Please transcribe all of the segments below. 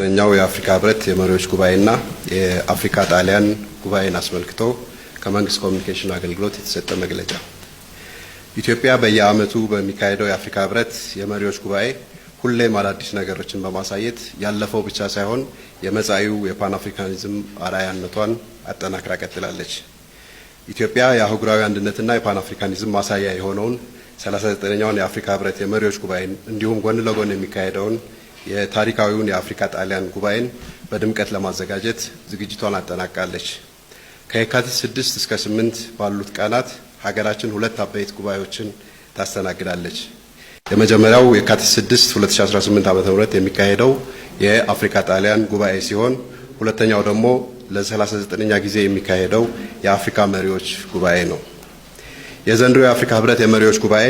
39ኛው የአፍሪካ ህብረት የመሪዎች ጉባኤና የአፍሪካ ጣሊያን ጉባኤን አስመልክቶ ከመንግስት ኮሚኒኬሽን አገልግሎት የተሰጠ መግለጫ። ኢትዮጵያ በየዓመቱ በሚካሄደው የአፍሪካ ህብረት የመሪዎች ጉባኤ ሁሌም አዳዲስ ነገሮችን በማሳየት ያለፈው ብቻ ሳይሆን የመጻኢው የፓን አፍሪካኒዝም አርአያነቷን አጠናክራ ቀጥላለች። ኢትዮጵያ የአህጉራዊ አንድነትና የፓን አፍሪካኒዝም ማሳያ የሆነውን 39ኛውን የአፍሪካ ህብረት የመሪዎች ጉባኤን እንዲሁም ጎን ለጎን የሚካሄደውን የታሪካዊውን የአፍሪካ ጣሊያን ጉባኤን በድምቀት ለማዘጋጀት ዝግጅቷን አጠናቃለች። ከየካቲት 6 እስከ 8 ባሉት ቀናት ሀገራችን ሁለት አበይት ጉባኤዎችን ታስተናግዳለች። የመጀመሪያው የካቲት 6 2018 ዓ.ም የሚካሄደው የአፍሪካ ጣሊያን ጉባኤ ሲሆን ሁለተኛው ደግሞ ለ39ኛ ጊዜ የሚካሄደው የአፍሪካ መሪዎች ጉባኤ ነው። የዘንድሮው የአፍሪካ ህብረት የመሪዎች ጉባኤ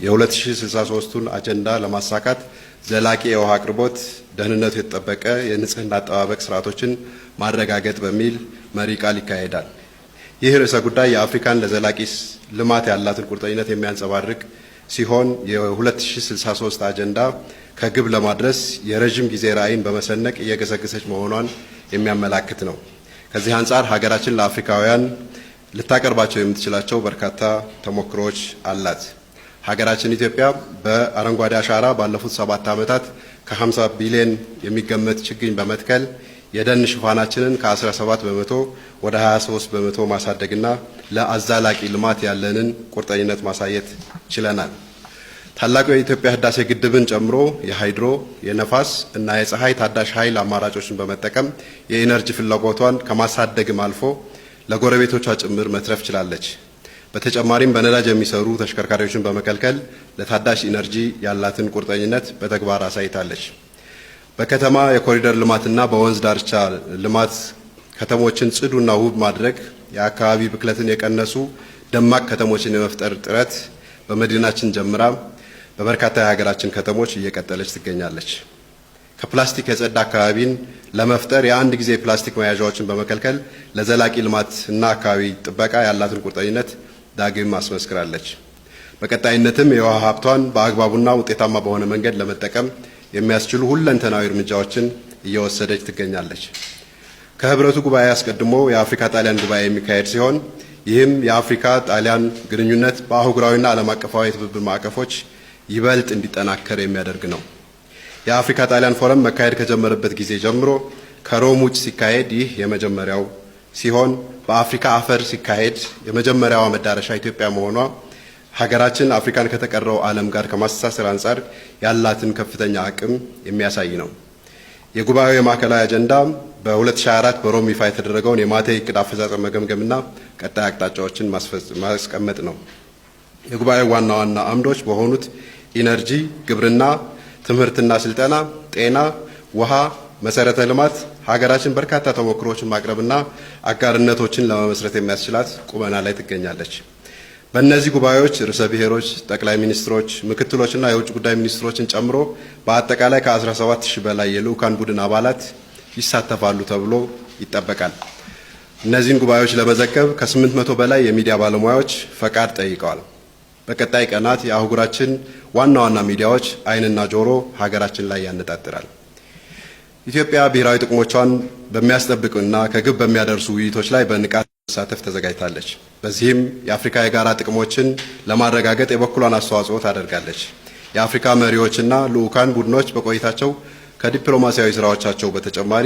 የ2063ቱን አጀንዳ ለማሳካት ዘላቂ የውሃ አቅርቦት፣ ደህንነቱ የተጠበቀ የንጽህና አጠባበቅ ስርዓቶችን ማረጋገጥ በሚል መሪ ቃል ይካሄዳል። ይህ ርዕሰ ጉዳይ የአፍሪካን ለዘላቂ ልማት ያላትን ቁርጠኝነት የሚያንጸባርቅ ሲሆን የ2063 አጀንዳ ከግብ ለማድረስ የረጅም ጊዜ ራዕይን በመሰነቅ እየገሰገሰች መሆኗን የሚያመላክት ነው። ከዚህ አንጻር ሀገራችን ለአፍሪካውያን ልታቀርባቸው የምትችላቸው በርካታ ተሞክሮዎች አላት። ሀገራችን ኢትዮጵያ በአረንጓዴ አሻራ ባለፉት 7 ዓመታት ከ50 ቢሊዮን የሚገመት ችግኝ በመትከል የደን ሽፋናችንን ከ17 በመቶ ወደ 23 በመቶ ማሳደግና ለአዛላቂ ልማት ያለንን ቁርጠኝነት ማሳየት ችለናል። ታላቁ የኢትዮጵያ ህዳሴ ግድብን ጨምሮ የሃይድሮ፣ የነፋስ እና የፀሐይ ታዳሽ ኃይል አማራጮችን በመጠቀም የኢነርጂ ፍላጎቷን ከማሳደግም አልፎ ለጎረቤቶቿ ጭምር መትረፍ ችላለች። በተጨማሪም በነዳጅ የሚሰሩ ተሽከርካሪዎችን በመከልከል ለታዳሽ ኢነርጂ ያላትን ቁርጠኝነት በተግባር አሳይታለች። በከተማ የኮሪደር ልማትና በወንዝ ዳርቻ ልማት ከተሞችን ጽዱና ውብ ማድረግ፣ የአካባቢ ብክለትን የቀነሱ ደማቅ ከተሞችን የመፍጠር ጥረት በመዲናችን ጀምራ በበርካታ የሀገራችን ከተሞች እየቀጠለች ትገኛለች። ከፕላስቲክ የጸዳ አካባቢን ለመፍጠር የአንድ ጊዜ ፕላስቲክ መያዣዎችን በመከልከል ለዘላቂ ልማት እና አካባቢ ጥበቃ ያላትን ቁርጠኝነት ዳግም አስመስክራለች። በቀጣይነትም የውሃ ሀብቷን በአግባቡና ውጤታማ በሆነ መንገድ ለመጠቀም የሚያስችሉ ሁለንተናዊ እርምጃዎችን እየወሰደች ትገኛለች። ከህብረቱ ጉባኤ አስቀድሞ የአፍሪካ ጣሊያን ጉባኤ የሚካሄድ ሲሆን ይህም የአፍሪካ ጣሊያን ግንኙነት በአህጉራዊና ዓለም አቀፋዊ የትብብር ማዕቀፎች ይበልጥ እንዲጠናከር የሚያደርግ ነው። የአፍሪካ ጣሊያን ፎረም መካሄድ ከጀመረበት ጊዜ ጀምሮ ከሮም ውጭ ሲካሄድ ይህ የመጀመሪያው ሲሆን በአፍሪካ አፈር ሲካሄድ የመጀመሪያዋ መዳረሻ ኢትዮጵያ መሆኗ ሀገራችን አፍሪካን ከተቀረው ዓለም ጋር ከማስተሳሰር አንጻር ያላትን ከፍተኛ አቅም የሚያሳይ ነው። የጉባኤው የማዕከላዊ አጀንዳ በ2024 በሮም ይፋ የተደረገውን የማቴይ ዕቅድ አፈጻጸም መገምገምና ቀጣይ አቅጣጫዎችን ማስቀመጥ ነው። የጉባኤው ዋና ዋና አምዶች በሆኑት ኢነርጂ፣ ግብርና፣ ትምህርትና ስልጠና፣ ጤና፣ ውሃ፣ መሰረተ ልማት ሀገራችን በርካታ ተሞክሮዎችን ማቅረብና አጋርነቶችን ለመመስረት የሚያስችላት ቁመና ላይ ትገኛለች። በእነዚህ ጉባኤዎች ርዕሰ ብሔሮች፣ ጠቅላይ ሚኒስትሮች፣ ምክትሎችና የውጭ ጉዳይ ሚኒስትሮችን ጨምሮ በአጠቃላይ ከ17000 በላይ የልዑካን ቡድን አባላት ይሳተፋሉ ተብሎ ይጠበቃል። እነዚህን ጉባኤዎች ለመዘገብ ከ800 በላይ የሚዲያ ባለሙያዎች ፈቃድ ጠይቀዋል። በቀጣይ ቀናት የአህጉራችን ዋና ዋና ሚዲያዎች ዓይንና ጆሮ ሀገራችን ላይ ያነጣጥራል። ኢትዮጵያ ብሔራዊ ጥቅሞቿን በሚያስጠብቁና ከግብ በሚያደርሱ ውይይቶች ላይ በንቃት መሳተፍ ተዘጋጅታለች። በዚህም የአፍሪካ የጋራ ጥቅሞችን ለማረጋገጥ የበኩሏን አስተዋጽኦ ታደርጋለች። የአፍሪካ መሪዎችና ልዑካን ቡድኖች በቆይታቸው ከዲፕሎማሲያዊ ስራዎቻቸው በተጨማሪ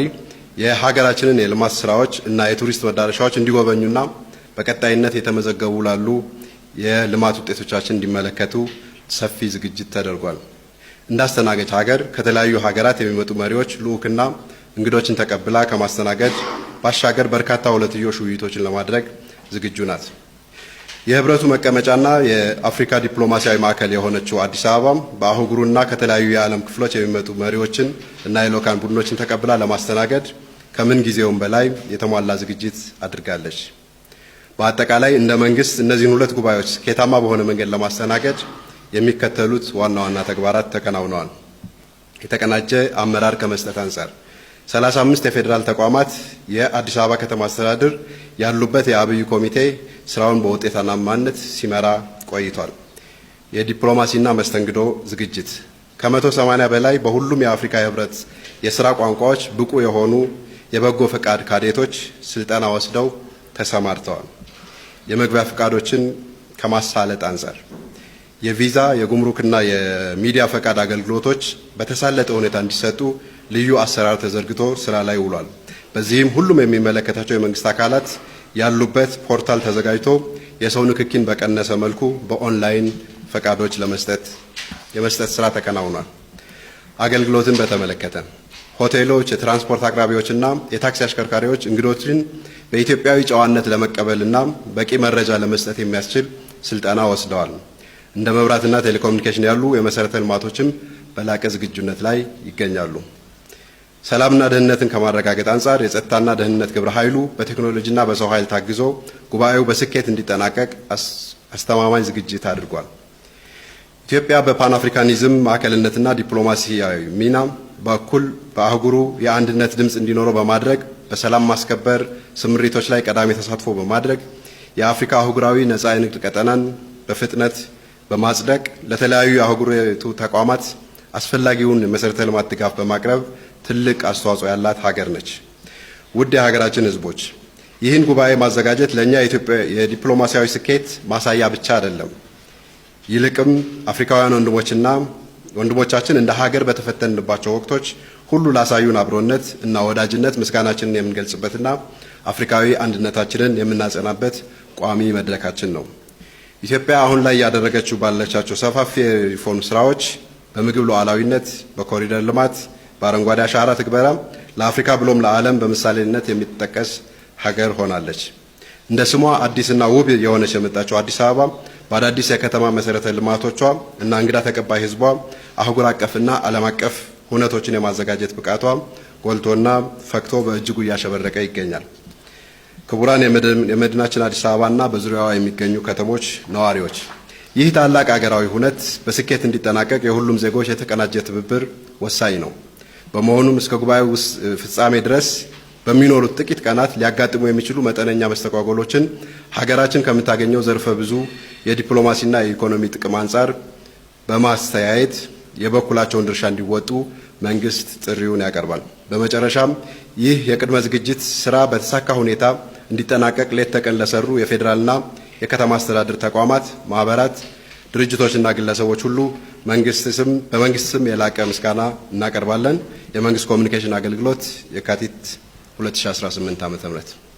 የሀገራችንን የልማት ስራዎች እና የቱሪስት መዳረሻዎች እንዲጎበኙና በቀጣይነት የተመዘገቡ ላሉ የልማት ውጤቶቻችን እንዲመለከቱ ሰፊ ዝግጅት ተደርጓል። እንዳስተናገጅ ሀገር ከተለያዩ ሀገራት የሚመጡ መሪዎች ልዑክና እንግዶችን ተቀብላ ከማስተናገድ ባሻገር በርካታ ሁለትዮሽ ውይይቶችን ለማድረግ ዝግጁ ናት። የህብረቱ መቀመጫና የአፍሪካ ዲፕሎማሲያዊ ማዕከል የሆነችው አዲስ አበባም በአህጉሩና ከተለያዩ የዓለም ክፍሎች የሚመጡ መሪዎችን እና የልዑካን ቡድኖችን ተቀብላ ለማስተናገድ ከምን ጊዜውም በላይ የተሟላ ዝግጅት አድርጋለች። በአጠቃላይ እንደ መንግስት እነዚህን ሁለት ጉባኤዎች ስኬታማ በሆነ መንገድ ለማስተናገድ የሚከተሉት ዋና ዋና ተግባራት ተከናውነዋል። የተቀናጀ አመራር ከመስጠት አንጻር 35 የፌዴራል ተቋማት የአዲስ አበባ ከተማ አስተዳደር ያሉበት የአብይ ኮሚቴ ስራውን በውጤታማነት ሲመራ ቆይቷል። የዲፕሎማሲና መስተንግዶ ዝግጅት ከ180 በላይ በሁሉም የአፍሪካ ህብረት የሥራ ቋንቋዎች ብቁ የሆኑ የበጎ ፈቃድ ካዴቶች ስልጠና ወስደው ተሰማርተዋል። የመግቢያ ፈቃዶችን ከማሳለጥ አንጻር የቪዛ የጉምሩክና የሚዲያ ፈቃድ አገልግሎቶች በተሳለጠ ሁኔታ እንዲሰጡ ልዩ አሰራር ተዘርግቶ ስራ ላይ ውሏል። በዚህም ሁሉም የሚመለከታቸው የመንግስት አካላት ያሉበት ፖርታል ተዘጋጅቶ የሰው ንክኪን በቀነሰ መልኩ በኦንላይን ፈቃዶች የመስጠት ስራ ተከናውኗል። አገልግሎትን በተመለከተ ሆቴሎች፣ የትራንስፖርት አቅራቢዎችና የታክሲ አሽከርካሪዎች እንግዶችን በኢትዮጵያዊ ጨዋነት ለመቀበልና በቂ መረጃ ለመስጠት የሚያስችል ስልጠና ወስደዋል። እንደ መብራትና ቴሌኮሙኒኬሽን ያሉ የመሰረተ ልማቶችም በላቀ ዝግጁነት ላይ ይገኛሉ። ሰላምና ደህንነትን ከማረጋገጥ አንጻር የጸጥታና ደህንነት ግብረ ኃይሉ በቴክኖሎጂና በሰው ኃይል ታግዞ ጉባኤው በስኬት እንዲጠናቀቅ አስተማማኝ ዝግጅት አድርጓል። ኢትዮጵያ በፓን አፍሪካኒዝም ማዕከልነትና ዲፕሎማሲያዊ ሚና በኩል በአህጉሩ የአንድነት ድምፅ እንዲኖረው በማድረግ በሰላም ማስከበር ስምሪቶች ላይ ቀዳሚ ተሳትፎ በማድረግ የአፍሪካ አህጉራዊ ነጻ የንግድ ቀጠናን በፍጥነት በማጽደቅ ለተለያዩ የአህጉሪቱ ተቋማት አስፈላጊውን የመሰረተ ልማት ድጋፍ በማቅረብ ትልቅ አስተዋጽኦ ያላት ሀገር ነች። ውድ የሀገራችን ሕዝቦች፣ ይህን ጉባኤ ማዘጋጀት ለእኛ የዲፕሎማሲያዊ ስኬት ማሳያ ብቻ አይደለም። ይልቅም አፍሪካውያን ወንድሞቻችን እንደ ሀገር በተፈተንባቸው ወቅቶች ሁሉ ላሳዩን አብሮነት እና ወዳጅነት ምስጋናችንን የምንገልጽበትና አፍሪካዊ አንድነታችንን የምናጸናበት ቋሚ መድረካችን ነው። ኢትዮጵያ አሁን ላይ ያደረገችው ባለቻቸው ሰፋፊ የሪፎርም ስራዎች በምግብ ሉዓላዊነት፣ በኮሪደር ልማት፣ በአረንጓዴ አሻራ ትግበራ ለአፍሪካ ብሎም ለዓለም በምሳሌነት የሚጠቀስ ሀገር ሆናለች። እንደ ስሟ አዲስና ውብ የሆነች የመጣችው አዲስ አበባ በአዳዲስ የከተማ መሰረተ ልማቶቿ እና እንግዳ ተቀባይ ህዝቧ አህጉር አቀፍና ዓለም አቀፍ ሁነቶችን የማዘጋጀት ብቃቷ ጎልቶና ፈክቶ በእጅጉ እያሸበረቀ ይገኛል። ክቡራን የመዲናችን አዲስ አበባና በዙሪያዋ የሚገኙ ከተሞች ነዋሪዎች፣ ይህ ታላቅ ሀገራዊ ሁነት በስኬት እንዲጠናቀቅ የሁሉም ዜጎች የተቀናጀ ትብብር ወሳኝ ነው። በመሆኑም እስከ ጉባኤው ፍጻሜ ድረስ በሚኖሩት ጥቂት ቀናት ሊያጋጥሙ የሚችሉ መጠነኛ መስተጓጎሎችን ሀገራችን ከምታገኘው ዘርፈ ብዙ የዲፕሎማሲና የኢኮኖሚ ጥቅም አንጻር በማስተያየት የበኩላቸውን ድርሻ እንዲወጡ መንግስት ጥሪውን ያቀርባል። በመጨረሻም ይህ የቅድመ ዝግጅት ስራ በተሳካ ሁኔታ እንዲጠናቀቅ ሌት ተቀን ለሰሩ የፌዴራልና የከተማ አስተዳደር ተቋማት፣ ማህበራት፣ ድርጅቶችና ግለሰቦች ሁሉ በመንግስት ስም የላቀ ምስጋና እናቀርባለን። የመንግስት ኮሚኒኬሽን አገልግሎት የካቲት 2018 ዓ.ም